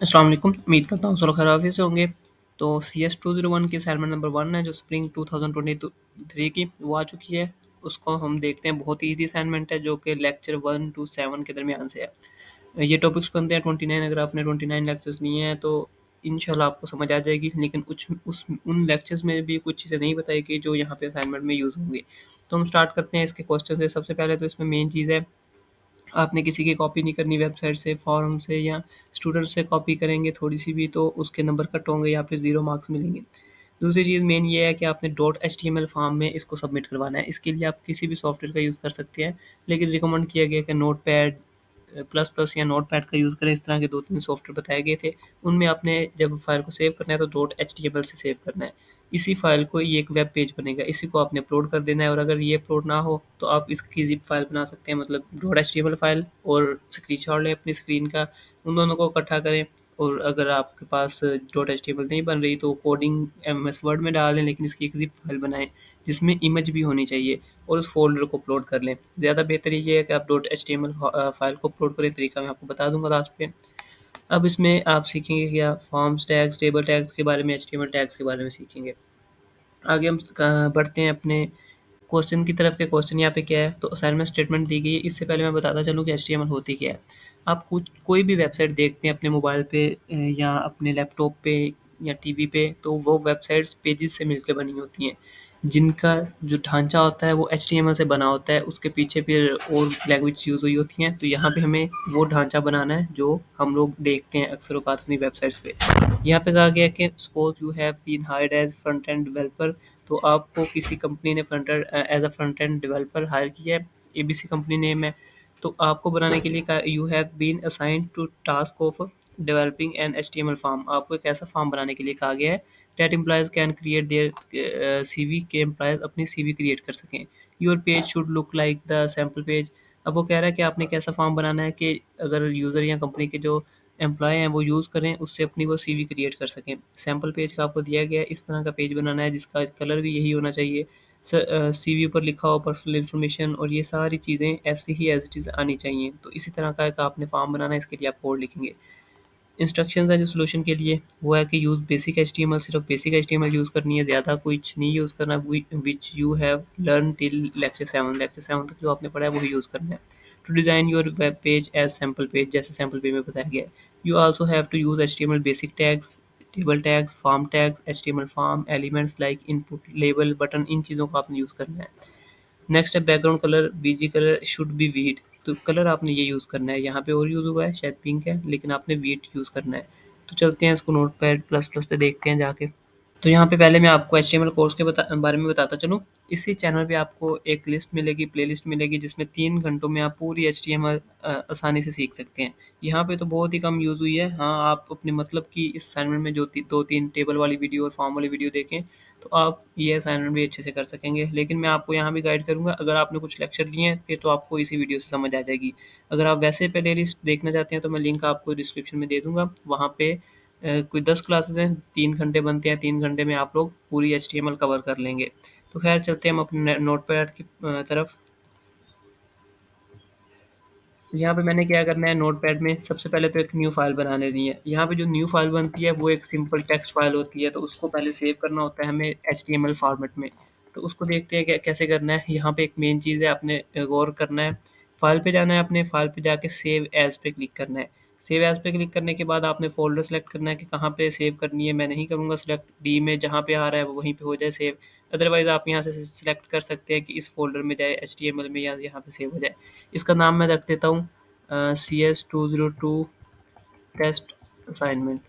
अस्सलाम वालेकुम, उम्मीद करता हूँ सब खैरियत से होंगे। तो CS201 की असाइनमेंट नंबर 1 है जो स्प्रिंग 2023 की वो आ चुकी है। उसको हम देखते हैं। बहुत ही ईज़ी असाइनमेंट है जो कि लेक्चर 1 टू 7 के दरमियान से है। ये टॉपिक्स बनते हैं 29। अगर आपने 29 लेक्चर्स लिए हैं तो इंशाल्लाह आपको समझ आ जाएगी। लेकिन कुछ उन लेक्चर्स में भी कुछ चीज़ें नहीं बताई गई जो यहाँ पे असाइनमेंट में यूज़ होंगी। तो हम स्टार्ट करते हैं इसके क्वेश्चन से। सबसे पहले तो इसमें मेन चीज़ है, आपने किसी की कॉपी नहीं करनी वेबसाइट से, फ़ोरम से या स्टूडेंट से कॉपी करेंगे थोड़ी-सी भी तो उसके नंबर कट होंगे या फिर 0 मार्क्स मिलेंगे। दूसरी चीज़ मेन ये है कि आपने .html फ़ॉर्म में इसको सबमिट करवाना है। इसके लिए आप किसी भी सॉफ्टवेयर का यूज़ कर सकते हैं, लेकिन रिकमेंड किया गया है कि नोटपैड प्लस प्लस या नोटपैड का यूज़ करें। इस तरह के 2-3 सॉफ्टवेयर बताए गए थे। उनमें आपने जब फ़ाइल को सेव करना है तो .html से सेव करना है। इसी फ़ाइल को ये एक वेब पेज बनेगा, इसी को आपने अपलोड कर देना है। और अगर ये अपलोड ना हो तो आप इसकी ज़िप फ़ाइल बना सकते हैं, मतलब .html फ़ाइल और स्क्रीनशॉट लें अपनी स्क्रीन का, उन दोनों को इकट्ठा करें। और अगर आपके पास .html नहीं बन रही तो कोडिंग MS वर्ड में डाल दें, लेकिन इसकी एक ज़िप फ़ाइल बनाएँ जिसमें इमेज भी होनी चाहिए और उस फ़ोल्डर को अपलोड कर लें। ज़्यादा बेहतर ये है कि आप .html फ़ाइल को अपलोड करें, तरीका मैं आपको बता दूँगा लास्ट पे। अब इसमें आप सीखेंगे क्या, फॉर्म्स टैग्स, टेबल टैग्स के बारे में, HTML टैग्स के बारे में सीखेंगे। आगे हम बढ़ते हैं अपने क्वेश्चन की तरफ। के क्वेश्चन यहाँ पे क्या है, तो असाइनमेंट स्टेटमेंट दी गई है। इससे पहले मैं बताता चलूँ कि HTML होती क्या है। आप कोई भी वेबसाइट देखते हैं अपने मोबाइल पे या अपने लैपटॉप पे या टीवी पे, तो वो वेबसाइट्स पेजेस से मिलकर बनी होती हैं, जिनका जो ढांचा होता है वो HTML से बना होता है। उसके पीछे फिर और लैंग्वेज यूज़ हुई होती हैं। तो यहाँ पे हमें वो ढांचा बनाना है जो हम लोग देखते हैं अक्सर औक़ात अपनी वेबसाइट्स पे। यहाँ पे कहा गया है कि suppose you have been hired as front end developer. तो आपको किसी कंपनी ने as a front end developer hire किया है, ABC कंपनी नेम है। तो आपको बनाने के लिए कहा, you have been assigned to task of developing an HTML form. आपको एक ऐसा फॉर्म बनाने के लिए कहा गया है that employees can create their CV, के एम्प्लॉयज अपनी CV क्रिएट कर सकें। Your page should look like the sample page. अब वो कह रहा है कि आपने कैसा फॉर्म बनाना है कि अगर यूज़र या कंपनी के जो एम्प्लॉय हैं वो यूज़ करें, उससे अपनी वो CV क्रिएट कर सकें। सैंपल पेज का आपको दिया गया है, इस तरह का पेज बनाना है जिसका कलर भी यही होना चाहिए। CV पर लिखा हो पर्सनल इन्फॉर्मेशन और ये सारी चीज़ें ऐसी ही एज़ इट इज़ आनी चाहिए। तो इसी तरह का एक आपने फॉर्म बनाना है, इसके लिए आप कोड लिखेंगे। इंस्ट्रक्शंस हैं जो सॉल्यूशन के लिए, वो है कि यूज़ बेसिक HTML, सिर्फ बेसिक HTML यूज़ करनी है, ज़्यादा कुछ नहीं यूज़ करना। Which you have learn till lecture 7, lecture 7 तक जो आपने पढ़ा है वही यूज़ करना है। To design your web page as sample page, जैसे सैम्पल पेज में बताया गया है। You also have to use HTML basic tags, table tags, form tags, HTML form elements like input, label, button, इन चीज़ों को आपने यूज़ करना है। नेक्स्ट है background colour, BG colour should be wheat. तो कलर आपने ये यूज़ करना है, यहाँ पे और यूज़ हुआ है शायद पिंक है, लेकिन आपने व्हीट यूज़ करना है। तो चलते हैं इसको नोटपैड प्लस प्लस पे देखते हैं जाके। तो यहाँ पे पहले मैं आपको HTML कोर्स के बारे में बताता चलूँ। इसी चैनल पे आपको एक लिस्ट मिलेगी, प्लेलिस्ट मिलेगी, जिसमें 3 घंटों में आप पूरी HTML आसानी से सीख सकते हैं। यहाँ पे तो बहुत ही कम यूज़ हुई है। हाँ, आप अपने मतलब की इस असाइनमेंट में जो 2-3 टेबल वाली वीडियो और फॉर्म वाली वीडियो देखें, तो आप ये असाइनमेंट भी अच्छे से कर सकेंगे। लेकिन मैं आपको यहाँ भी गाइड करूँगा, अगर आपने कुछ लेक्चर लिए हैं, फिर तो आपको इसी वीडियो से समझ आ जाएगी। अगर आप वैसे प्लेलिस्ट देखना चाहते हैं, तो मैं लिंक आपको डिस्क्रिप्शन में दे दूँगा। वहाँ पे कोई 10 क्लासेस हैं, 3 घंटे बनते हैं, 3 घंटे में आप लोग पूरी HTML कवर कर लेंगे। तो खैर चलते हैं हम अपने नोटपैड की तरफ। यहाँ पे मैंने क्या करना है, नोटपैड में सबसे पहले तो एक न्यू फ़ाइल बना लेनी है। यहाँ पे जो न्यू फ़ाइल बनती है वो एक सिंपल टेक्स्ट फ़ाइल होती है, तो उसको पहले सेव करना होता है हमें HTML फ़ॉर्मेट में। तो उसको देखते हैं कैसे करना है। यहाँ पे एक मेन चीज़ है, आपने गौर करना है। फ़ाइल पे जाना है, अपने फ़ाइल पे जाके सेव एज़ पे क्लिक करना है। सेव एज़ पे क्लिक करने के बाद आपने फ़ोल्डर सेलेक्ट करना है कि कहाँ पे सेव करनी है। मैं नहीं करूँगा सेलेक्ट, डी में जहाँ पे आ रहा है वो वहीं पे हो जाए सेव। अदरवाइज़ आप यहाँ से सेलेक्ट कर सकते हैं कि इस फ़ोल्डर में जाए HTML में, या यहाँ पे सेव हो जाए। इसका नाम मैं रख देता हूँ CS202 टेस्ट असाइनमेंट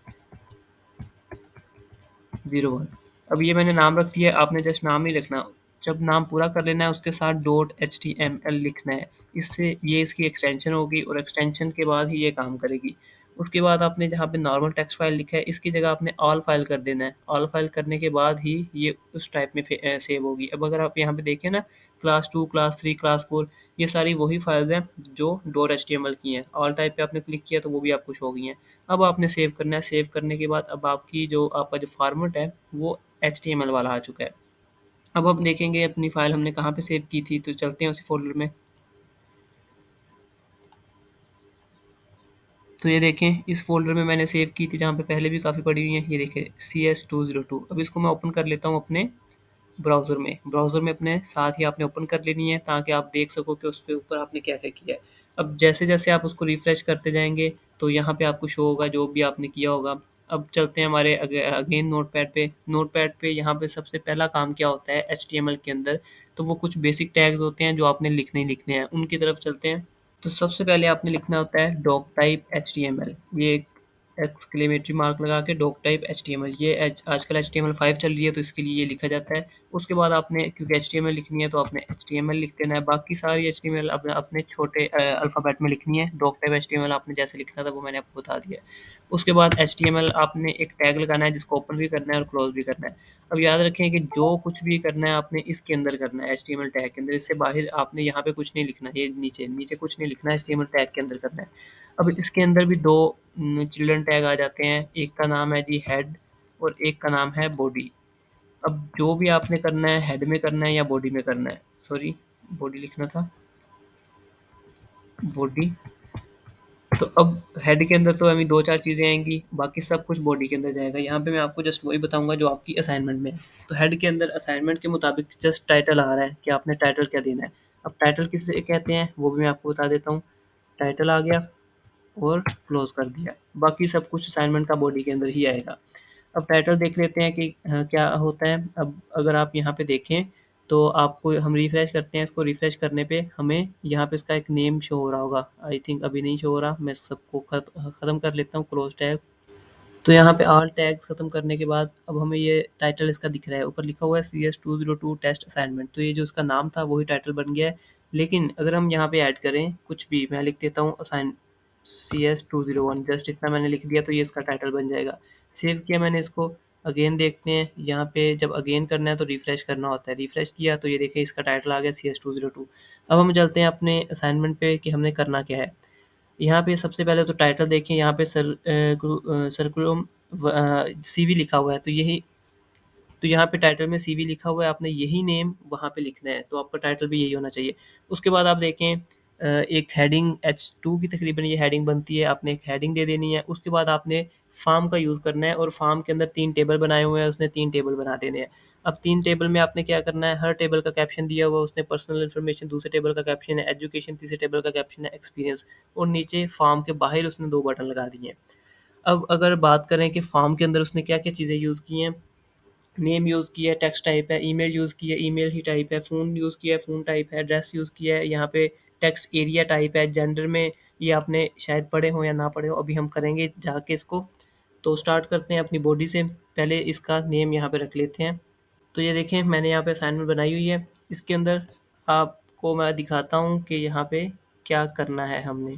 01। अब ये मैंने नाम रख दिया है, आपने जस्ट नाम ही रखना। जब नाम पूरा कर लेना है उसके साथ .html लिखना है। इससे ये इसकी एक्सटेंशन होगी और एक्सटेंशन के बाद ही ये काम करेगी। उसके बाद आपने जहाँ पे नॉर्मल टेक्स्ट फाइल लिखा है, इसकी जगह आपने ऑल फाइल कर देना है। ऑल फाइल करने के बाद ही ये उस टाइप में सेव होगी। अब अगर आप यहाँ पे देखें ना, क्लास 2, क्लास 3, क्लास 4, ये सारी वही फाइल्स हैं जो .html की हैं। ऑल टाइप पे आपने क्लिक किया तो वो भी आपको शो हो गई हैं। अब आपने सेव करना है। सेव करने के बाद अब आपका जो फॉर्मेट है वो HTML वाला आ चुका है। अब हम देखेंगे अपनी फ़ाइल हमने कहाँ पे सेव की थी, तो चलते हैं उसी फ़ोल्डर में। तो ये देखें इस फ़ोल्डर में मैंने सेव की थी जहाँ पे पहले भी काफ़ी पड़ी हुई हैं, ये देखें CS202। अब इसको मैं ओपन कर लेता हूँ अपने ब्राउज़र में अपने साथ ही आपने ओपन कर लेनी है ताकि आप देख सको कि उसके ऊपर आपने क्या-क्या किया है। अब जैसे-जैसे आप उसको रिफ्रेश करते जाएँगे तो यहाँ पे आपको शो होगा जो भी आपने किया होगा। अब चलते हैं हमारे अगेन नोटपैड पे। नोटपैड पे यहाँ पे सबसे पहला काम क्या होता है एचटीएमएल के अंदर, तो वो कुछ बेसिक टैग्स होते हैं जो आपने लिखने ही लिखने हैं, उनकी तरफ चलते हैं। तो सबसे पहले आपने लिखना होता है डॉक टाइप एचटीएमएल। ये एक एक्सक्लेमेटरी मार्क लगा के डॉक टाइप एचटीएमएल, ये आजकल HTML5 चल रही है तो इसके लिए ये लिखा जाता है। उसके बाद आपने क्योंकि एचटीएमएल लिखनी है तो आपने एचटीएमएल लिख देना है। बाकी सारी एचटीएमएल अपने अपने छोटे अल्फ़ाबेट में लिखनी है। डॉक टाइप एचटीएमएल आपने जैसे लिखना था वो मैंने आपको बता दिया है। उसके बाद एचटीएमएल आपने एक टैग लगाना है जिसको ओपन भी करना है और क्लोज़ भी करना है। अब याद रखें कि जो कुछ भी करना है आपने इसके अंदर करना है एचटीएमएल टैग के अंदर, इससे बाहर आपने यहाँ पे कुछ नहीं लिखना है, ये नीचे कुछ नहीं लिखना है, एचटीएमएल टैग के अंदर करना है। अब इसके अंदर भी 2 चिल्ड्रन टैग आ जाते हैं, एक का नाम है जी हेड और एक का नाम है बॉडी। अब जो भी आपने करना है हेड में करना है या बॉडी में करना है, सॉरी बॉडी लिखना था, बॉडी। तो अब हेड के अंदर तो अभी 2-4 चीज़ें आएँगी, बाकी सब कुछ बॉडी के अंदर जाएगा। यहाँ पे मैं आपको जस्ट वही बताऊँगा जो आपकी असाइनमेंट में है। तो हेड के अंदर असाइनमेंट के मुताबिक जस्ट टाइटल आ रहा है कि आपने टाइटल क्या देना है। अब टाइटल किसे कहते हैं वो भी मैं आपको बता देता हूँ। टाइटल आ गया और क्लोज़ कर दिया। बाकी सब कुछ असाइनमेंट का बॉडी के अंदर ही आएगा। अब टाइटल देख लेते हैं कि क्या होता है। अब अगर आप यहाँ पे देखें तो आपको हम रिफ्रेश करते हैं, इसको रिफ्रेश करने पे हमें यहाँ पे इसका एक नेम शो हो रहा होगा। आई थिंक अभी नहीं शो हो रहा, मैं सबको ख़त्म कर लेता हूँ क्लोज़ टैब। तो यहाँ पे ऑल टैग्स ख़त्म करने के बाद अब हमें ये टाइटल इसका दिख रहा है, ऊपर लिखा हुआ है CS202 टेस्ट असाइनमेंट। तो ये जो इसका नाम था वही टाइटल बन गया है। लेकिन अगर हम यहाँ पे ऐड करें कुछ भी, मैं लिख देता हूँ असाइन CS201, जस्ट इतना मैंने लिख दिया तो ये इसका टाइटल बन जाएगा। सेव किया मैंने इसको, अगेन देखते हैं यहाँ पे जब अगेन करना है तो रिफ्रेश करना होता है। रिफ्रेश किया तो ये देखिए इसका टाइटल आ गया CS202। अब हम चलते हैं अपने असाइनमेंट पे कि हमने करना क्या है। यहाँ पे सबसे पहले तो टाइटल देखिए, यहाँ पे सर्कुलम सीवी लिखा हुआ है, तो यही तो यहाँ पे टाइटल में सीवी लिखा हुआ है, आपने यही नेम वहाँ पे लिखना है, तो आपका टाइटल भी यही होना चाहिए। उसके बाद आप देखें एक हेडिंग H2 की तकरीबन ये हेडिंग बनती है, आपने एक हेडिंग दे देनी है। उसके बाद आपने फॉर्म का यूज़ करना है और फॉर्म के अंदर 3 टेबल बनाए हुए हैं, उसने 3 टेबल बना देने हैं। अब 3 टेबल में आपने क्या करना है, हर टेबल का कैप्शन दिया हुआ है, उसने पर्सनल इन्फॉर्मेशन, दूसरे टेबल का कैप्शन है एजुकेशन, तीसरे टेबल का कैप्शन है एक्सपीरियंस और नीचे फॉर्म के बाहर उसने 2 बटन लगा दिए हैं। अब अगर बात करें कि फॉर्म के अंदर उसने क्या-क्या चीज़ें यूज़ की हैं, नेम यूज़ किया है, टेक्स्ट टाइप है, ईमेल यूज़ की है, ईमेल ही टाइप है, फ़ोन यूज़ किया है, फ़ोन टाइप है, एड्रेस यूज़ किया है, यहाँ पे टेक्स्ट एरिया टाइप है, जेंडर में ये आपने शायद पढ़े हो या ना पढ़े हो, अभी हम करेंगे जाके इसको। तो स्टार्ट करते हैं अपनी बॉडी से, पहले इसका नेम यहाँ पे रख लेते हैं। तो ये देखें मैंने यहाँ पे असाइनमेंट बनाई हुई है, इसके अंदर आपको मैं दिखाता हूँ कि यहाँ पे क्या करना है हमने।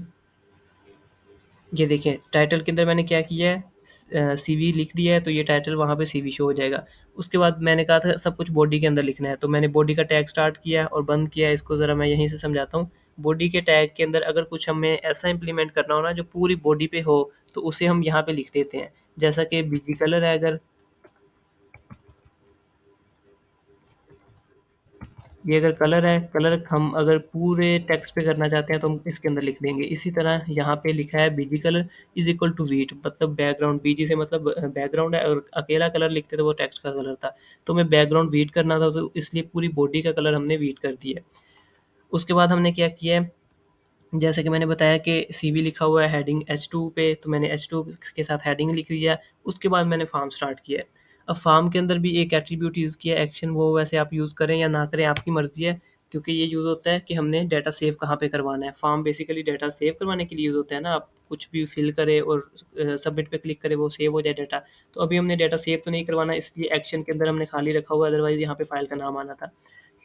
ये देखिए टाइटल के अंदर मैंने क्या किया है, सीवी लिख दिया है तो ये टाइटल वहाँ पे सीवी शो हो जाएगा। उसके बाद मैंने कहा था सब कुछ बॉडी के अंदर लिखना है, तो मैंने बॉडी का टैग स्टार्ट किया और बंद किया है। इसको ज़रा मैं यहीं से समझाता हूँ। बॉडी के टैग के अंदर अगर कुछ हमें ऐसा इम्प्लीमेंट करना हो ना जो पूरी बॉडी पे हो, तो उसे हम यहाँ पे लिख देते हैं। जैसा कि बीजी कलर है, अगर ये अगर कलर है, कलर हम अगर पूरे टेक्स्ट पे करना चाहते हैं तो हम इसके अंदर लिख देंगे। इसी तरह यहाँ पे लिखा है BG colour is equal to wheat, मतलब बैकग्राउंड, बीजी से मतलब बैकग्राउंड है, अगर अकेला कलर लिखते तो वो टेक्स्ट का कलर था। तो हमें बैकग्राउंड व्हीट करना था तो इसलिए पूरी बॉडी का कलर हमने व्हीट कर दिया। उसके बाद हमने क्या किया है, जैसे कि मैंने बताया कि सीवी लिखा हुआ है हेडिंग H2 पे, तो मैंने H2 के साथ हेडिंग लिख दिया। उसके बाद मैंने फॉर्म स्टार्ट किया है। अब फॉर्म के अंदर भी एक एट्रीब्यूट यूज़ किया है एक्शन, वो वैसे आप यूज़ करें या ना करें आपकी मर्ज़ी है, क्योंकि ये यूज़ होता है कि हमने डाटा सेव कहाँ पे करवाना है। फॉर्म बेसिकली डाटा सेव करवाने के लिए यूज़ होता है ना, आप कुछ भी फिल करें और सबमिट पे क्लिक करें वो सेव हो जाए डाटा। तो अभी हमने डाटा सेव तो नहीं करवाना, इसलिए एक्शन के अंदर हमने खाली रखा हुआ है, अदरवाइज़ यहाँ पे फ़ाइल का नाम आना था।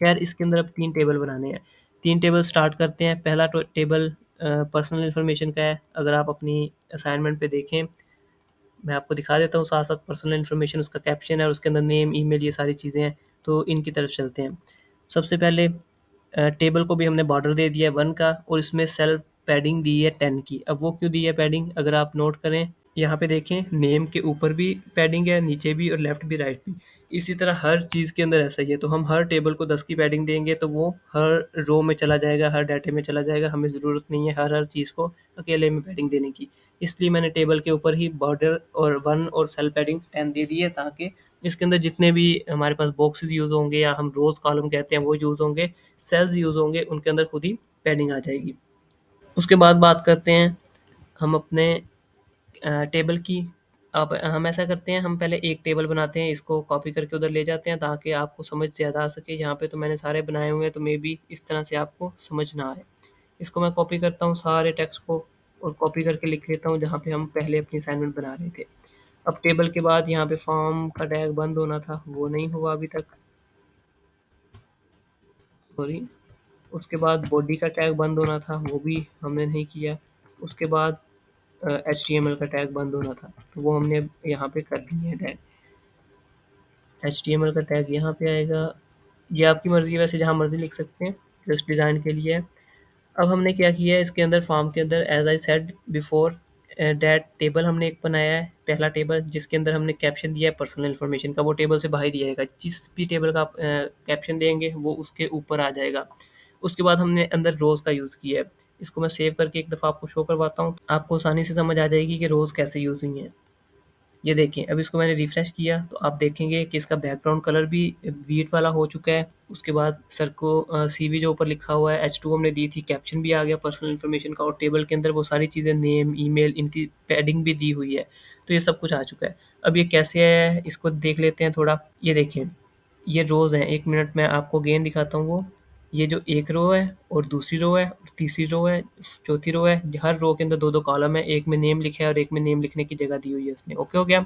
खैर इसके अंदर अब 3 टेबल बनाने हैं। 3 टेबल स्टार्ट करते हैं। पहला टेबल पर्सनल इन्फॉर्मेशन का है। अगर आप अपनी असाइनमेंट पे देखें, मैं आपको दिखा देता हूँ साथ-साथ पर्सनल इन्फॉर्मेशन, उसका कैप्शन है और उसके अंदर नेम, ईमेल, ये सारी चीज़ें हैं। तो इनकी तरफ चलते हैं। सबसे पहले टेबल को भी हमने बॉर्डर दे दिया है 1 का और इसमें सेल पैडिंग दी है 10 की। अब वो क्यों दी है पैडिंग, अगर आप नोट करें यहाँ पे देखें नेम के ऊपर भी पैडिंग है, नीचे भी और लेफ्ट भी राइट भी। इसी तरह हर चीज़ के अंदर ऐसा ही है। तो हम हर टेबल को 10 की पैडिंग देंगे तो वो हर रो में चला जाएगा, हर डाटे में चला जाएगा। हमें ज़रूरत नहीं है हर चीज़ को अकेले में पैडिंग देने की। इसलिए मैंने टेबल के ऊपर ही बॉर्डर और वन और सेल पैडिंग 10 दे दी है, ताकि इसके अंदर जितने भी हमारे पास बॉक्सेस यूज़ होंगे या हम रोज़ कॉलम कहते हैं वो यूज़ होंगे, सेल्स यूज़ होंगे, उनके अंदर खुद ही पैडिंग आ जाएगी। उसके बाद बात करते हैं हम अपने टेबल की। अब हम ऐसा करते हैं, हम पहले एक टेबल बनाते हैं, इसको कॉपी करके उधर ले जाते हैं ताकि आपको समझ ज़्यादा आ सके। यहाँ पे तो मैंने सारे बनाए हुए हैं, तो मे बी इस तरह से आपको समझ ना आए। इसको मैं कॉपी करता हूँ सारे टेक्स्ट को और कॉपी करके लिख लेता हूँ जहाँ पे हम पहले अपनी असाइनमेंट बना रहे थे। अब टेबल के बाद यहाँ पे फॉर्म का टैग बंद होना था, वो नहीं हुआ अभी तक, सॉरी। उसके बाद बॉडी का टैग बंद होना था, वो भी हमने नहीं किया। उसके बाद HTML का टैग बंद होना था, तो वो हमने यहाँ पे कर दिया है टैग। HTML का टैग यहाँ पे आएगा। ये आपकी मर्ज़ी है, वैसे जहाँ मर्ज़ी लिख सकते हैं, जस्ट डिज़ाइन के लिए है। अब हमने क्या किया है इसके अंदर, फॉर्म के अंदर, as I said before that, table हमने एक बनाया है, पहला टेबल जिसके अंदर हमने कैप्शन दिया है पर्सनल इन्फॉर्मेशन का, वो टेबल से बाहर दिया जाएगा। जिस भी टेबल का आप कैप्शन देंगे वो उसके ऊपर आ जाएगा। उसके बाद हमने अंदर रोज़ का यूज़ किया है। इसको मैं सेव करके एक दफ़ा आपको शो करवाता हूँ, आपको आसानी से समझ आ जाएगी कि रोज़ कैसे यूज़ हुई हैं। ये देखें, अब इसको मैंने रिफ्रेश किया तो आप देखेंगे कि इसका बैकग्राउंड कलर भी व्हीट वाला हो चुका है। उसके बाद सर को CV जो ऊपर लिखा हुआ है H2 हमने दी थी, कैप्शन भी आ गया पर्सनल इन्फॉर्मेशन का, और टेबल के अंदर वो सारी चीज़ें नेम, ईमेल, इनकी पैडिंग भी दी हुई है। तो ये सब कुछ आ चुका है। अब ये कैसे है इसको देख लेते हैं थोड़ा। ये देखें, ये रोज़ हैं, 1 मिनट में आपको अगेन दिखाता हूँ वो। ये जो एक रो है और दूसरी रो है और तीसरी रो है, चौथी रो है, हर रो के अंदर 2-2 कॉलम है, एक में नेम लिखा है और एक में नेम लिखने की जगह दी हुई है उसने। ओके हो गया?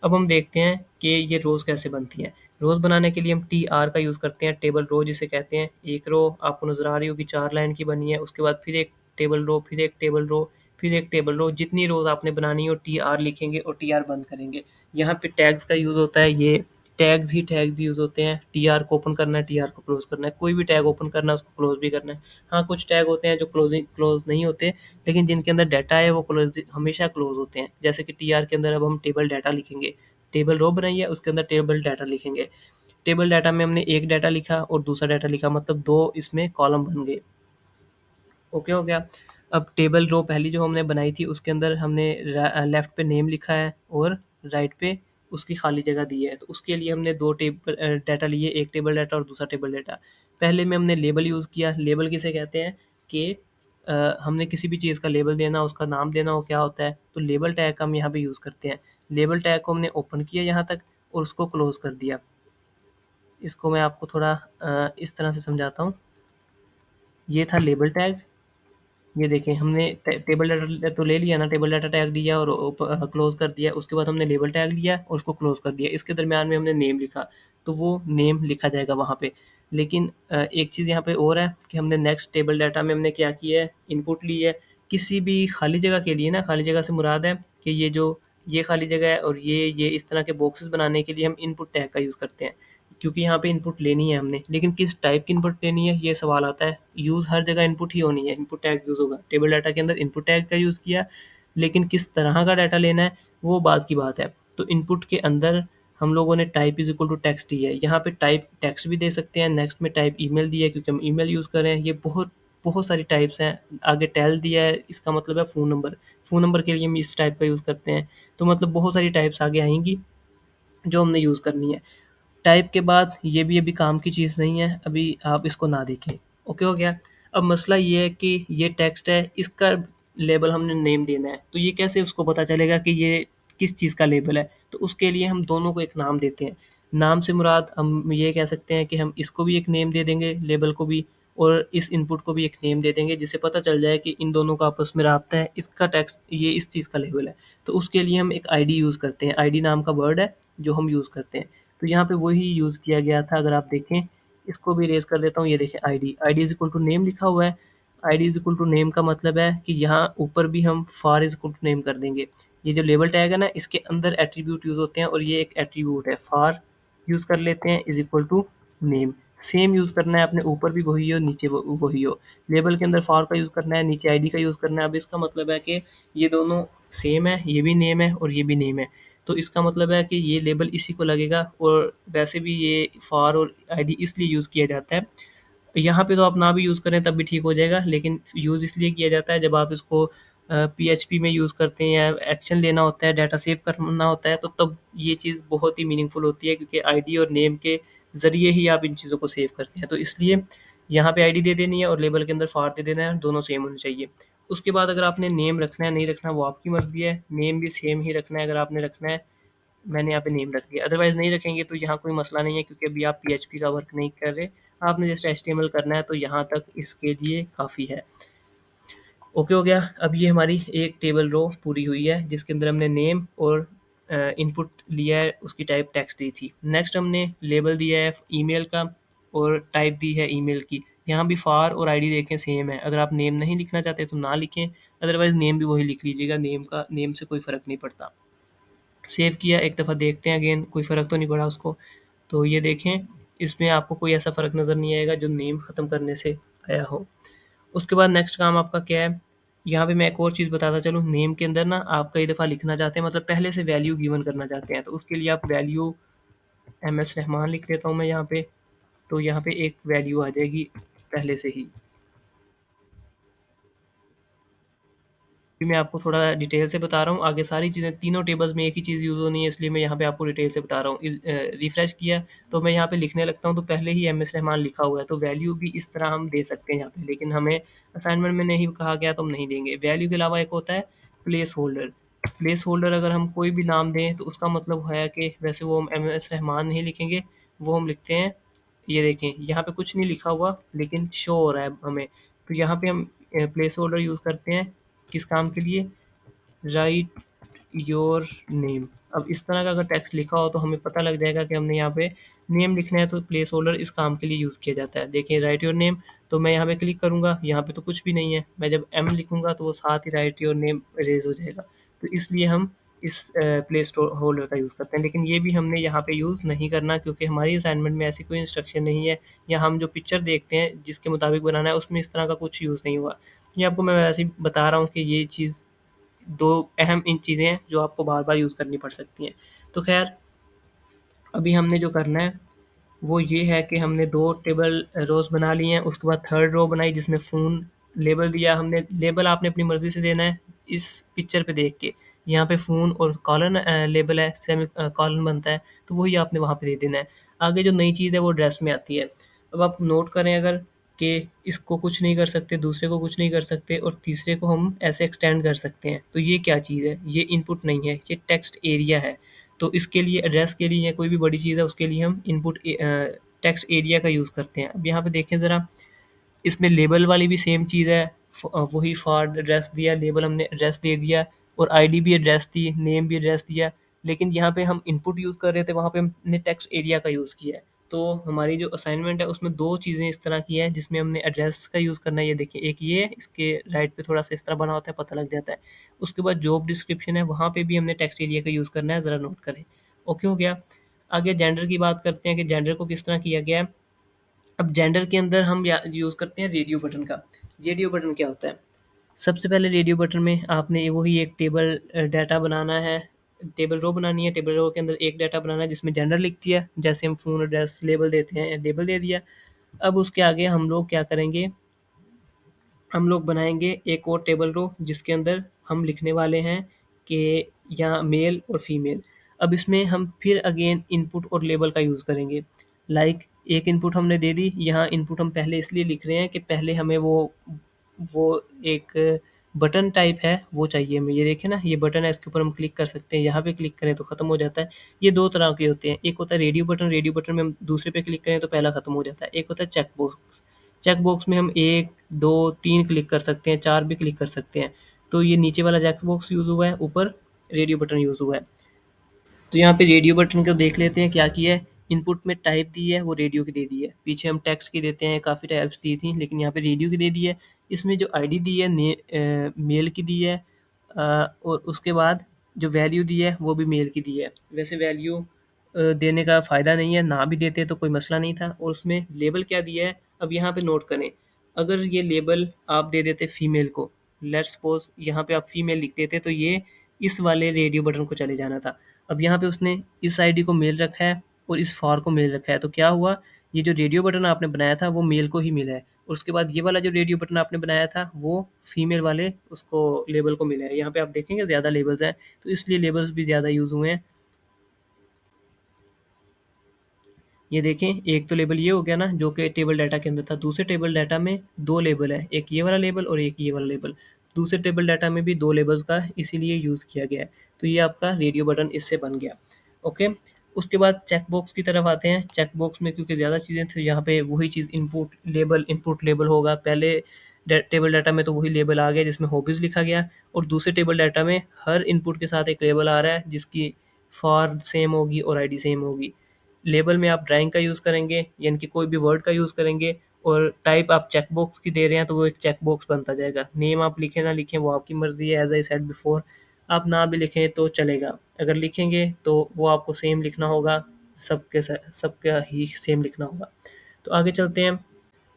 अब हम देखते हैं कि ये रोज़ कैसे बनती हैं। रोज़ बनाने के लिए हम TR का यूज़ करते हैं, टेबल रो जिसे कहते हैं। एक रो आपको नज़र आ रही होगी 4 लाइन की बनी है, उसके बाद फिर एक टेबल रो, फिर एक टेबल रो, फिर एक टेबल रो। जितनी रोज़ आपने बनानी हो TR लिखेंगे और TR बंद करेंगे। यहाँ पे टैग्स का यूज़ होता है, ये टैग्स यूज़ होते हैं। TR को ओपन करना है, TR को क्लोज़ करना है, कोई भी टैग ओपन करना है उसको क्लोज़ भी करना है। हाँ, कुछ टैग होते हैं जो क्लोज़ नहीं होते, लेकिन जिनके अंदर डाटा है वो क्लोज़ हमेशा क्लोज़ होते हैं। जैसे कि TR के अंदर अब हम टेबल डाटा लिखेंगे, टेबल रो बनाई है उसके अंदर टेबल डाटा लिखेंगे। टेबल डाटा में हमने एक डाटा लिखा और दूसरा डाटा लिखा, मतलब 2 इसमें कॉलम बन गए। ओके हो गया? अब टेबल रो पहली जो हमने बनाई थी उसके अंदर हमने लेफ्ट पे नेम लिखा है और राइट पे उसकी खाली जगह दी है। तो उसके लिए हमने 2 टेबल डाटा लिए, एक टेबल डाटा और दूसरा टेबल डाटा। पहले में हमने लेबल यूज़ किया। लेबल किसे कहते हैं कि हमने किसी भी चीज़ का लेबल देना, उसका नाम देना हो, क्या होता है, तो लेबल टैग का हम यहाँ पे यूज़ करते हैं। लेबल टैग को हमने ओपन किया यहाँ तक और उसको क्लोज़ कर दिया। इसको मैं आपको थोड़ा इस तरह से समझाता हूँ। ये था लेबल टैग। ये देखें, हमने टेबल डाटा तो ले लिया ना, टेबल डाटा टैग दिया और क्लोज कर दिया। उसके बाद हमने लेबल टैग लिया और उसको क्लोज कर दिया। इसके दरमियान में हमने नेम लिखा, तो वो नेम लिखा जाएगा वहाँ पे। लेकिन एक चीज़ यहाँ पे और है कि हमने नेक्स्ट टेबल डाटा में हमने क्या किया है, इनपुट ली है। किसी भी खाली जगह के लिए ना, खाली जगह से मुराद है कि ये खाली जगह है और ये इस तरह के बॉक्सेस बनाने के लिए हम इनपुट टैग का यूज़ करते हैं, क्योंकि यहाँ पे इनपुट लेनी है हमने। लेकिन किस टाइप की इनपुट लेनी है ये सवाल आता है। यूज़ हर जगह इनपुट ही होनी है, इनपुट टैग यूज़ होगा। टेबल डाटा के अंदर इनपुट टैग का यूज़ किया, लेकिन किस तरह का डाटा लेना है वो बात की बात है। तो इनपुट के अंदर हम लोगों ने type is equal to text दी है। यहाँ पे टाइप टेक्स्ट भी दे सकते हैं, नेक्स्ट में टाइप ईमेल दी है क्योंकि हम ईमेल यूज़ कर रहे हैं। ये बहुत बहुत सारी टाइप्स हैं। आगे टेल दिया है, इसका मतलब है फ़ोन नंबर। फ़ोन नंबर के लिए हम इस टाइप का यूज़ करते हैं। तो मतलब बहुत सारी टाइप्स आगे आएँगी जो हमने यूज़ करनी है। टाइप के बाद ये भी अभी काम की चीज़ नहीं है, अभी आप इसको ना देखें। ओके हो गया? अब मसला ये है कि ये टेक्स्ट है, इसका लेबल हमने नेम देना है, तो ये कैसे उसको पता चलेगा कि ये किस चीज़ का लेबल है? तो उसके लिए हम दोनों को एक नाम देते हैं। नाम से मुराद हम ये कह सकते हैं कि हम इसको भी एक नेम दे देंगे, लेबल को भी, और इस इनपुट को भी एक नेम दे देंगे, जिससे पता चल जाए कि इन दोनों का आपस में राब्ता है, इसका टेक्स्ट ये इस चीज़ का लेबल है। तो उसके लिए हम एक आईडी यूज़ करते हैं। आईडी नाम का वर्ड है जो हम यूज़ करते हैं। तो यहाँ पे वही यूज़ किया गया था। अगर आप देखें, इसको भी इरेज़ कर देता हूँ। ये देखें, ID ID is equal to name लिखा हुआ है। ID is equal to name का मतलब है कि यहाँ ऊपर भी हम for is equal to name कर देंगे। ये जो लेबल टैग है ना, इसके अंदर एट्रीब्यूट यूज़ होते हैं और ये एक एट्रीब्यूट है। फॉर यूज़ कर लेते हैं, is equal to name. Same use करना है अपने, ऊपर भी वही हो, नीचे वही हो। लेबल के अंदर फॉर का यूज़ करना है, नीचे आईडी का यूज़ करना है। अब इसका मतलब है कि ये दोनों सेम है, ये भी नेम है और ये भी नेम है। तो इसका मतलब है कि ये लेबल इसी को लगेगा और वैसे भी ये फॉर और आईडी इसलिए यूज़ किया जाता है। यहाँ पे तो आप ना भी यूज़ करें तब भी ठीक हो जाएगा, लेकिन यूज़ इसलिए किया जाता है जब आप इसको पीएचपी में यूज़ करते हैं या एक्शन लेना होता है, डाटा सेव करना होता है, तो तब ये चीज़ बहुत ही मीनिंगफुल होती है, क्योंकि आईडी और नेम के ज़रिए ही आप इन चीज़ों को सेव करते हैं। तो इसलिए यहाँ पे आईडी दे देनी है और लेबल के अंदर फॉर दे देना है, दोनों सेम होने चाहिए। उसके बाद अगर आपने नेम रखना है नहीं रखना वो आपकी मर्ज़ी है, नेम भी सेम ही रखना है अगर आपने रखना है। मैंने यहाँ पे नेम रख दिया, अदरवाइज़ नहीं रखेंगे तो यहाँ कोई मसला नहीं है, क्योंकि अभी आप पीएचपी का वर्क नहीं कर रहे, आपने जस्ट एचटीएमएल करना है, तो यहाँ तक इसके लिए काफ़ी है। ओके हो गया। अब ये हमारी एक टेबल रो पूरी हुई है जिसके अंदर हमने नेम और इनपुट लिया है, उसकी टाइप टेक्स्ट दी थी। नेक्स्ट हमने लेबल दिया है ईमेल का और टाइप दी है ईमेल की। यहाँ भी फॉर और आईडी देखें सेम है, अगर आप नेम नहीं लिखना चाहते तो ना लिखें, अदरवाइज़ नेम भी वही लिख लीजिएगा, नेम से कोई फ़र्क नहीं पड़ता। सेव किया, एक दफ़ा देखते हैं अगेन कोई फ़र्क तो नहीं पड़ा उसको। तो ये देखें, इसमें आपको कोई ऐसा फ़र्क नज़र नहीं आएगा जो नेम ख़त्म करने से आया हो। उसके बाद नेक्स्ट काम आपका क्या है, यहाँ पे मैं एक और चीज़ बताता चलूँ। नेम के अंदर ना आप कई दफ़ा लिखना चाहते हैं, मतलब पहले से वैल्यू गिवन करना चाहते हैं, तो उसके लिए आप वैल्यू एम एस रहमान लिख देता हूँ मैं यहाँ पे। तो यहाँ पे एक वैल्यू आ जाएगी पहले से ही। अभी मैं आपको थोड़ा डिटेल से बता रहा हूँ, आगे सारी चीज़ें तीनों टेबल्स में एक ही चीज़ यूज़ होनी है, इसलिए मैं यहाँ पे आपको डिटेल से बता रहा हूँ। रिफ्रेश किया तो मैं यहाँ पे लिखने लगता हूँ, तो पहले ही एम एस रहमान लिखा हुआ है, तो वैल्यू भी इस तरह हम दे सकते हैं यहाँ पे, लेकिन हमें असाइनमेंट में नहीं कहा गया तो हम नहीं देंगे। वैल्यू के अलावा एक होता है प्लेस होल्डर। प्लेस होल्डर अगर हम कोई भी नाम दें तो उसका मतलब है कि वैसे वो हम एम एस रहमान नहीं लिखेंगे, वो हम लिखते हैं, ये देखें यहाँ पे कुछ नहीं लिखा हुआ लेकिन शो हो रहा है हमें, तो यहाँ पे हम प्लेस होल्डर यूज़ करते हैं किस काम के लिए, राइट योर नेम। अब इस तरह का अगर टेक्स्ट लिखा हो तो हमें पता लग जाएगा कि हमने यहाँ पे नेम लिखना है, तो प्लेस होल्डर इस काम के लिए यूज़ किया जाता है। देखिए राइट योर नेम, तो मैं यहाँ पे क्लिक करूँगा, यहाँ पे तो कुछ भी नहीं है, मैं जब एम लिखूँगा तो वो साथ ही राइट योर नेम रेज हो जाएगा। तो इसलिए हम इस प्लेस होल्डर का यूज़ करते हैं, लेकिन ये भी हमने यहाँ पे यूज़ नहीं करना, क्योंकि हमारी असाइनमेंट में ऐसी कोई इंस्ट्रक्शन नहीं है, या हम जो पिक्चर देखते हैं जिसके मुताबिक बनाना है उसमें इस तरह का कुछ यूज़ नहीं हुआ। ये आपको मैं वैसे ही बता रहा हूँ कि ये चीज़ दो अहम इन चीज़ें हैं जो आपको बार-बार यूज़ करनी पड़ सकती हैं। तो ख़ैर अभी हमने जो करना है वो ये है कि हमने 2 टेबल रोज़ बना ली हैं, उसके बाद थर्ड रो बनाई जिसमें फ़ोन लेबल दिया हमने। लेबल आपने अपनी मर्ज़ी से देना है इस पिक्चर पे देख के। यहाँ पे फ़ोन और कॉलन लेबल है, कॉलन बनता है, तो वही आपने वहाँ पे दे देना है। आगे जो नई चीज़ है वो ड्रेस में आती है। अब आप नोट करें अगर कि इसको कुछ नहीं कर सकते, दूसरे को कुछ नहीं कर सकते और तीसरे को हम ऐसे एक्सटेंड कर सकते हैं। तो ये क्या चीज़ है? ये इनपुट नहीं है, ये टेक्स्ट एरिया है। तो इसके लिए एड्रेस के लिए या कोई भी बड़ी चीज़ है उसके लिए हम टेक्स्ट एरिया का यूज़ करते हैं। अब यहाँ पे देखें ज़रा, इसमें लेबल वाली भी सेम चीज़ है, वही फॉर एड्रेस दिया, लेबल हमने एड्रेस दे दिया और आईडी भी एड्रेस दी, नेम भी एड्रेस दिया, लेकिन यहाँ पे हम इनपुट यूज़ कर रहे थे, वहाँ पे हमने टेक्स्ट एरिया का यूज़ किया है। तो हमारी जो असाइनमेंट है उसमें 2 चीज़ें इस तरह की हैं जिसमें हमने एड्रेस का यूज़ करना है, ये देखिए एक ये है, इसके राइट पे थोड़ा-सा इस तरह बना होता है, पता लग जाता है। उसके बाद जॉब डिस्क्रिप्शन है, वहाँ पे भी हमने टेक्स्ट एरिया का यूज़ करना है, ज़रा नोट करें। ओके हो गया। आगे जेंडर की बात करते हैं कि जेंडर को किस तरह किया गया है। अब जेंडर के अंदर हम या यूज़ करते हैं रेडियो बटन का। रेडियो बटन क्या होता है? सबसे पहले रेडियो बटन में आपने वही एक टेबल डाटा बनाना है, टेबल रो बनानी है, टेबल रो के अंदर एक डाटा बनाना है जिसमें जेंडर लिख दिया, जैसे हम फ़ोन एड्रेस लेबल देते हैं, लेबल दे दिया। अब उसके आगे हम लोग क्या करेंगे, हम लोग बनाएँगे एक और टेबल रो जिसके अंदर हम लिखने वाले हैं कि यहाँ मेल और फीमेल। अब इसमें हम फिर अगेन इनपुट और लेबल का यूज़ करेंगे। लाइक एक इनपुट हमने दे दी, यहाँ इनपुट हम पहले इसलिए लिख रहे हैं कि पहले हमें वो एक बटन टाइप है वो चाहिए हमें। ये देखिए ना, ये बटन है, इसके ऊपर हम क्लिक कर सकते हैं, यहाँ पे क्लिक करें तो ख़त्म हो जाता है। ये 2 तरह के होते हैं, एक होता है रेडियो बटन में हम दूसरे पे क्लिक करें तो पहला ख़त्म हो जाता है। एक होता है चेक बॉक्स, चेक बॉक्स में हम 1, 2, 3 क्लिक कर सकते हैं, 4 भी क्लिक कर सकते हैं। तो ये नीचे वाला चेक बॉक्स यूज़ हुआ है, ऊपर रेडियो बटन यूज़ हुआ है। तो यहाँ पे रेडियो बटन को देख लेते हैं क्या किया है। इनपुट में टाइप दी है वो रेडियो की दे दी है, पीछे हम टेक्स्ट की देते हैं, काफ़ी टाइप्स दी थी लेकिन यहाँ पे रेडियो की दे दी है। इसमें जो आईडी दी है मेल की दी है, और उसके बाद जो वैल्यू दी है वो भी मेल की दी है। वैसे वैल्यू देने का फ़ायदा नहीं है, ना भी देते तो कोई मसला नहीं था। और उसमें लेबल क्या दिया है, अब यहाँ पे नोट करें, अगर ये लेबल आप दे देते फीमेल को, लेट्स सपोज यहाँ पे आप फीमेल लिख देते तो ये इस वाले रेडियो बटन को चले जाना था। अब यहाँ पे उसने इस आईडी को मेल रखा है और इस फॉर को मेल रखा है, तो क्या हुआ, ये जो रेडियो बटन आपने बनाया था वो मेल को ही मिला है, और उसके बाद ये वाला जो रेडियो बटन आपने बनाया था वो फीमेल वाले उसको लेबल को मिला है। यहाँ पे आप देखेंगे ज़्यादा लेबल्स हैं, तो इसलिए लेबल्स भी ज़्यादा यूज़ हुए हैं। ये देखें, एक तो लेबल ये हो गया ना जो कि टेबल डाटा के अंदर था, दूसरे टेबल डाटा में दो लेबल है, एक ये वाला लेबल और एक ये वाला लेबल। दूसरे टेबल डाटा में भी दो लेबल्स का इसीलिए यूज़ किया गया है। तो ये आपका रेडियो बटन इससे बन गया। ओके, उसके बाद चेक बॉक्स की तरफ आते हैं। चेक बॉक्स में क्योंकि ज़्यादा चीज़ें थी, यहाँ पे वही चीज़ इनपुट लेबल होगा। पहले टेबल डाटा में तो वही लेबल आ गया जिसमें हॉबीज़ लिखा गया, और दूसरे टेबल डाटा में हर इनपुट के साथ एक लेबल आ रहा है जिसकी फॉर सेम होगी और आईडी सेम होगी। लेबल में आप ड्राइंग का यूज़ करेंगे, यानी कि कोई भी वर्ड का यूज़ करेंगे, और टाइप आप चेक बॉक्स की दे रहे हैं तो वो एक चेक बॉक्स बनता जाएगा। नेम आप लिखें ना लिखें वो आपकी मर्ज़ी है, एज़ आई सेड बिफोर। आप ना भी लिखें तो चलेगा, अगर लिखेंगे तो वो आपको सेम लिखना होगा, सबका ही सेम लिखना होगा। तो आगे चलते हैं।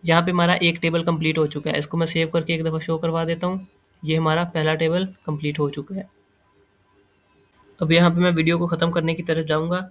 यहाँ पे हमारा एक टेबल कंप्लीट हो चुका है, इसको मैं सेव करके एक दफ़ा शो करवा देता हूँ। ये हमारा पहला टेबल कंप्लीट हो चुका है। अब यहाँ पे मैं वीडियो को ख़त्म करने की तरफ जाऊँगा।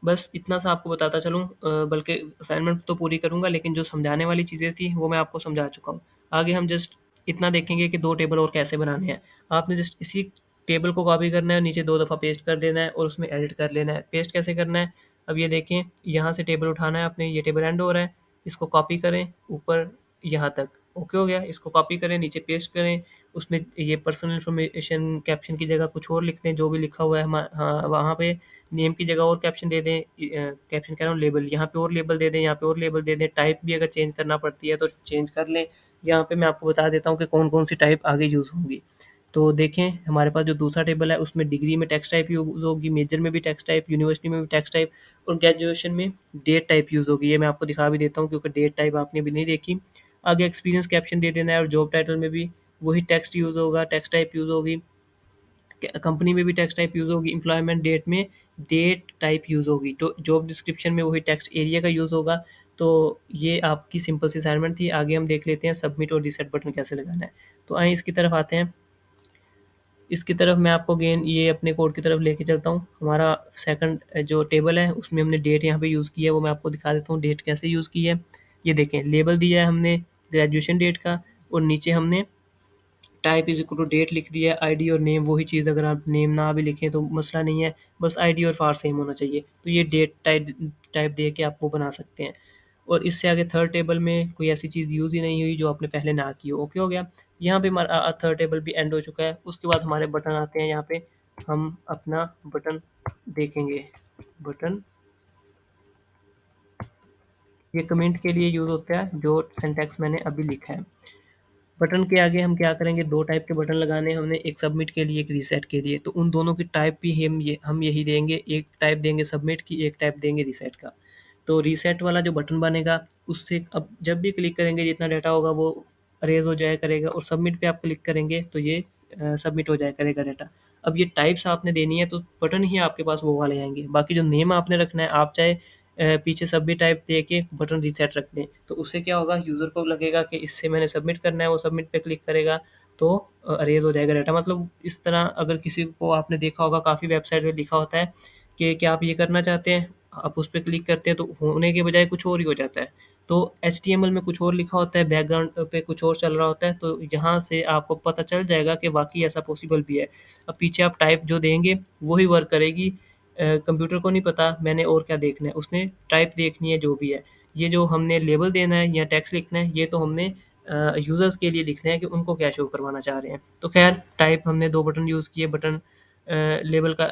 बस इतना सा आपको बताता चलूँ, बल्कि असाइनमेंट तो पूरी करूँगा, लेकिन जो समझाने वाली चीज़ें थी वो मैं आपको समझा चुका हूँ। आगे हम जस्ट इतना देखेंगे कि 2 टेबल और कैसे बनाने हैं। आपने जस्ट इसी टेबल को कॉपी करना है, नीचे 2 दफ़ा पेस्ट कर देना है और उसमें एडिट कर लेना है। पेस्ट कैसे करना है? अब ये देखें, यहाँ से टेबल उठाना है आपने, ये टेबल एंड हो रहा है, इसको कॉपी करें ऊपर यहाँ तक, ओके हो गया। इसको कॉपी करें, नीचे पेस्ट करें, उसमें ये पर्सनल इन्फॉर्मेशन कैप्शन की जगह कुछ और लिख दें, जो भी लिखा हुआ है हाँ, वहाँ पे नेम की जगह और कैप्शन दे दें, कैप्शन कह रहा हूँ लेबल, यहाँ पे और लेबल दे दें, यहाँ पे और लेबल दे दें। टाइप भी अगर चेंज करना पड़ती है तो चेंज कर लें। यहाँ पे मैं आपको बता देता हूँ कि कौन कौन सी टाइप आगे यूज़ होंगी। तो देखें, हमारे पास जो दूसरा टेबल है उसमें डिग्री में टेक्स्ट टाइप यूज़ होगी, मेजर में भी टेक्स्ट टाइप, यूनिवर्सिटी में भी टेक्स्ट टाइप, और ग्रेजुएशन में डेट टाइप यूज़ होगी। ये मैं आपको दिखा भी देता हूँ क्योंकि डेट टाइप आपने अभी नहीं देखी। आगे एक्सपीरियंस कैप्शन दे देना है, और जॉब टाइटल में भी वही टेक्स्ट यूज़ होगा, टेक्स्ट टाइप यूज़ होगी। कंपनी में भी टेक्स्ट टाइप यूज़ होगी, एम्प्लॉयमेंट डेट में डेट टाइप यूज़ होगी, तो जॉब डिस्क्रिप्शन में वही टेक्स्ट एरिया का यूज़ होगा। तो ये आपकी सिंपल सी असाइनमेंट थी। आगे हम देख लेते हैं सबमिट और रीसेट बटन कैसे लगाना है। तो आइए इसकी तरफ आते हैं। इसकी तरफ मैं आपको अगेन ये अपने कोड की तरफ लेके चलता हूँ। हमारा सेकंड जो टेबल है उसमें हमने डेट यहाँ पे यूज़ की है, वो मैं आपको दिखा देता हूँ डेट कैसे यूज़ की है। ये देखें, लेबल दिया है हमने ग्रेजुएशन डेट का, और नीचे हमने type is equal to date लिख दिया है। आईडी और नेम वही चीज़, अगर आप नेम ना भी लिखें तो मसला नहीं है, बस आईडी और फार सेम होना चाहिए। तो ये डेट टाइप टाइप दे के आप वो बना सकते हैं। और इससे आगे थर्ड टेबल में कोई ऐसी चीज़ यूज़ ही नहीं हुई जो आपने पहले ना की हो। ओके हो गया। यहाँ पे हमारा थर्ड टेबल भी एंड हो चुका है। उसके बाद हमारे बटन आते हैं। यहाँ पे हम अपना बटन देखेंगे। बटन ये कमेंट के लिए यूज़ होता है, जो सिंटैक्स मैंने अभी लिखा है। बटन के आगे हम क्या करेंगे, 2 टाइप के बटन लगाने हैं हमने, एक सबमिट के लिए, एक रीसेट के लिए। तो उन दोनों की टाइप भी हम यही देंगे, एक टाइप देंगे सबमिट की, एक टाइप देंगे रीसेट का। तो रीसेट वाला जो बटन बनेगा उससे अब जब भी क्लिक करेंगे जितना डाटा होगा वो अरेज़ हो जाया करेगा, और सबमिट पे आप क्लिक करेंगे तो ये सबमिट हो जाया करेगा डाटा। अब ये टाइप्स आपने देनी है तो बटन ही आपके पास वो वाले आएँगे। बाकी जो नेम आपने रखना है, आप चाहे पीछे सबमिट टाइप दे के बटन रीसेट रख दें, तो उससे क्या होगा, यूज़र को लगेगा कि इससे मैंने सबमिट करना है, वो सबमिट पे क्लिक करेगा तो अरेज़ हो जाएगा डाटा। मतलब इस तरह अगर किसी को आपने देखा होगा काफ़ी वेबसाइट पे लिखा होता है कि क्या आप ये करना चाहते हैं, आप उस पे क्लिक करते हैं तो होने के बजाय कुछ और ही हो जाता है। तो एचटीएमएल में कुछ और लिखा होता है, बैकग्राउंड पे कुछ और चल रहा होता है, तो यहाँ से आपको पता चल जाएगा कि वाक़ई ऐसा पॉसिबल भी है। अब पीछे आप टाइप जो देंगे वही वर्क करेगी। कंप्यूटर को नहीं पता मैंने और क्या देखना है, उसने टाइप देखनी है जो भी है। ये जो हमने लेबल देना है या टेक्स्ट लिखना है, ये तो हमने यूज़र्स के लिए लिखना है कि उनको क्या शो करवाना चाह रहे हैं। तो ख़ैर टाइप हमने 2 बटन यूज़ किए, बटन लेबल का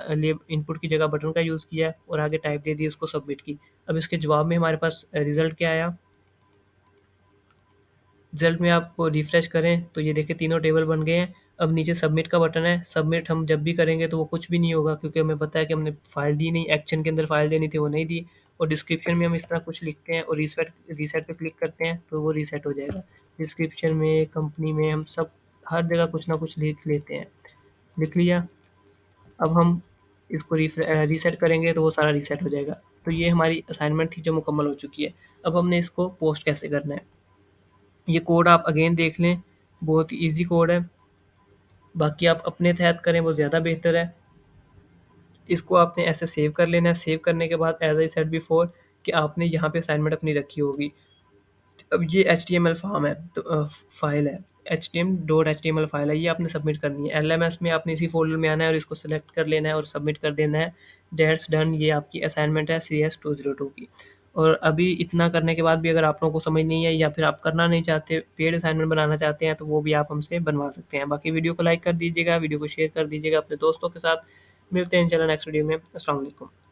इनपुट की जगह बटन का यूज़ किया, और आगे टाइप दे दी, उसको सबमिट की। अब इसके जवाब में हमारे पास रिज़ल्ट क्या आया। रिज़ल्ट में आप रिफ़्रेश करें तो ये देखिए तीनों टेबल बन गए हैं। अब नीचे सबमिट का बटन है, सबमिट हम जब भी करेंगे तो वो कुछ भी नहीं होगा क्योंकि हमें पता है कि हमने फ़ाइल दी नहीं, एक्शन के अंदर फ़ाइल देनी थी वो नहीं दी, और डिस्क्रिप्शन में हम इस तरह कुछ लिखते हैं और रीसेट पे क्लिक करते हैं तो वो रीसेट हो जाएगा। डिस्क्रिप्शन में, कंपनी में हम सब हर जगह कुछ ना कुछ लिख लेते हैं। लिख लिया, अब हम इसको रीसेट करेंगे तो वो सारा रीसेट हो जाएगा। तो ये हमारी असाइनमेंट थी जो मुकम्मल हो चुकी है। अब हमने इसको पोस्ट कैसे करना है। ये कोड आप अगेन देख लें, बहुत ईज़ी कोड है। बाकी आप अपने तहत करें वो ज़्यादा बेहतर है। इसको आपने ऐसे सेव कर लेना है। सेव करने के बाद एज़ आई सेड बिफोर कि आपने यहाँ पे असाइनमेंट अपनी रखी होगी। अब ये एचटीएमएल फॉर्म है, तो फाइल है, htm.html फाइल है, ये आपने सबमिट करनी है। एलएमएस में आपने इसी फ़ोल्डर में आना है और इसको सेलेक्ट कर लेना है और सबमिट कर देना है। That's done. ये आपकी असाइनमेंट है CS202 की। और अभी इतना करने के बाद भी अगर आप लोगों को समझ नहीं आई या फिर आप करना नहीं चाहते, पेड असाइनमेंट बनाना चाहते हैं, तो वो भी आप हमसे बनवा सकते हैं। बाकी वीडियो को लाइक कर दीजिएगा, वीडियो को शेयर कर दीजिएगा अपने दोस्तों के साथ। मिलते हैं इंशाल्लाह नेक्स्ट वीडियो में। अस्सलाम वालेकुम।